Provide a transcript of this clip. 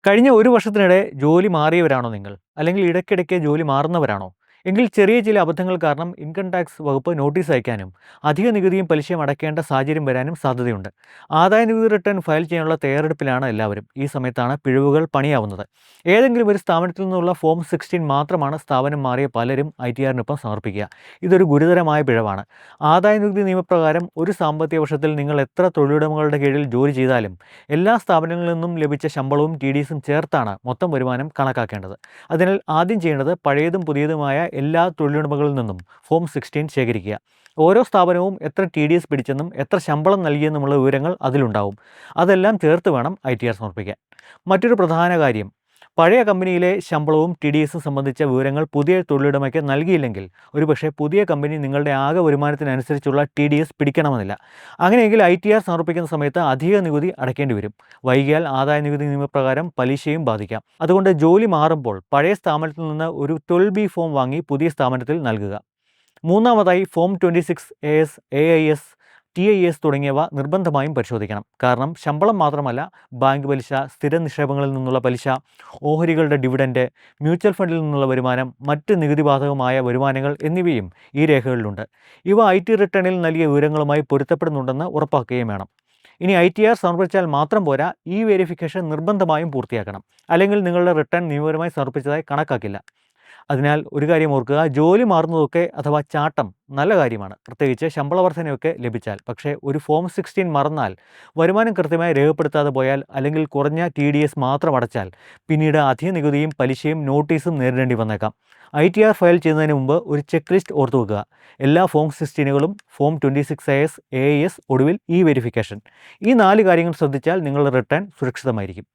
കഴിഞ്ഞ ഒരു വർഷത്തിനിടെ ജോലി മാറിയവരാണോ നിങ്ങൾ? അല്ലെങ്കിൽ ഇടയ്ക്കിടയ്ക്ക് ജോലി മാറുന്നവരാണോ? എങ്കിൽ ചെറിയ ചില അബദ്ധങ്ങൾ കാരണം ഇൻകം ടാക്സ് വകുപ്പ് നോട്ടീസ് അയക്കാനും അധിക നികുതിയും പലിശയും അടയ്ക്കേണ്ട സാഹചര്യം വരാനും സാധ്യതയുണ്ട്. ആദായനികുതി റിട്ടേൺ ഫയൽ ചെയ്യാനുള്ള തയ്യാറെടുപ്പിലാണ് എല്ലാവരും. ഈ സമയത്താണ് പിഴവുകൾ പണിയാവുന്നത്. ഏതെങ്കിലും ഒരു സ്ഥാപനത്തിൽ നിന്നുള്ള ഫോം 16 മാത്രമാണ് സ്ഥാപനം മാറിയ പലരും ITRനൊപ്പം സമർപ്പിക്കുക. ഇതൊരു ഗുരുതരമായ പിഴവാണ്. ആദായനികുതി നിയമപ്രകാരം ഒരു സാമ്പത്തിക വർഷത്തിൽ നിങ്ങൾ എത്ര തൊഴിലുടമകളുടെ കീഴിൽ ജോലി ചെയ്താലും എല്ലാ സ്ഥാപനങ്ങളിൽ നിന്നും ലഭിച്ച ശമ്പളവും TDSും ചേർത്താണ് മൊത്തം വരുമാനം കണക്കാക്കേണ്ടത്. അതിനാൽ ആദ്യം ചെയ്യേണ്ടത് പഴയതും പുതിയതുമായ എല്ലാ തൊഴിലുടമകളിൽ നിന്നും ഫോം 16 ശേഖരിക്കുക. ഓരോ സ്ഥാപനവും എത്ര TDS പിടിച്ചെന്നും എത്ര ശമ്പളം നൽകിയെന്നുമുള്ള വിവരങ്ങൾ അതിലുണ്ടാവും. അതെല്ലാം ചേർത്ത് വേണം ITR സമർപ്പിക്കാൻ. മറ്റൊരു പ്രധാന കാര്യം, പഴയ കമ്പനിയിലെ ശമ്പളവും TDSും സംബന്ധിച്ച വിവരങ്ങൾ പുതിയ തൊഴിലുടമയ്ക്ക് നൽകിയില്ലെങ്കിൽ ഒരുപക്ഷെ പുതിയ കമ്പനി നിങ്ങളുടെ ആകെ വരുമാനത്തിനനുസരിച്ചുള്ള TDS പിടിക്കണമെന്നില്ല. അങ്ങനെയെങ്കിൽ ITR സമർപ്പിക്കുന്ന സമയത്ത് അധിക നികുതി അടയ്ക്കേണ്ടി വരും. വൈകിയാൽ ആദായനികുതി നിയമപ്രകാരം പലിശയും ബാധിക്കാം. അതുകൊണ്ട് ജോലി മാറുമ്പോൾ പഴയ സ്ഥാപനത്തിൽ നിന്ന് ഒരു 12B ഫോം വാങ്ങി പുതിയ സ്ഥാപനത്തിൽ നൽകുക. മൂന്നാമതായി ഫോം 26 AS, AIS, TIS തുടങ്ങിയവ നിർബന്ധമായും പരിശോധിക്കണം. കാരണം ശമ്പളം മാത്രമല്ല, ബാങ്ക് പലിശ, സ്ഥിര നിക്ഷേപങ്ങളിൽ നിന്നുള്ള പലിശ, ഓഹരികളുടെ ഡിവിഡൻഡ്, മ്യൂച്വൽ ഫണ്ടിൽ നിന്നുള്ള വരുമാനം, മറ്റ് നികുതി ബാധകമായ വരുമാനങ്ങൾ എന്നിവയും ഈ രേഖകളിലുണ്ട്. ഇവ IT റിട്ടേണിൽ നൽകിയ വിവരങ്ങളുമായി പൊരുത്തപ്പെടുന്നുണ്ടെന്ന് ഉറപ്പാക്കുകയും വേണം. ഇനി ITR സമർപ്പിച്ചാൽ മാത്രം പോരാ, ഈ വെരിഫിക്കേഷൻ നിർബന്ധമായും പൂർത്തിയാക്കണം. അല്ലെങ്കിൽ നിങ്ങളുടെ റിട്ടേൺ നിയമപരമായി സമർപ്പിച്ചതായി കണക്കാക്കില്ല. അതിനാൽ ഒരു കാര്യം ഓർക്കുക, ജോലി മാറുന്നതൊക്കെ അഥവാ ചാട്ടം നല്ല കാര്യമാണ്, പ്രത്യേകിച്ച് ശമ്പള വർധനയൊക്കെ ലഭിച്ചാൽ. പക്ഷേ ഒരു ഫോം 16 മറന്നാൽ, വരുമാനം കൃത്യമായി രേഖപ്പെടുത്താതെ പോയാൽ, അല്ലെങ്കിൽ കുറഞ്ഞ TDS മാത്രം അടച്ചാൽ പിന്നീട് അധിക നികുതിയും പലിശയും നോട്ടീസും നേരിടേണ്ടി വന്നേക്കാം. ITR ഫയൽ ചെയ്യുന്നതിന് മുമ്പ് ഒരു ചെക്ക് ലിസ്റ്റ് ഓർത്തു വെക്കുക. എല്ലാ ഫോം 16കളും, ഫോം 26 AS, AIS, ഒടുവിൽ ഈ വെരിഫിക്കേഷൻ. ഈ 4 കാര്യങ്ങൾ ശ്രദ്ധിച്ചാൽ നിങ്ങളുടെ റിട്ടേൺ സുരക്ഷിതമായിരിക്കും.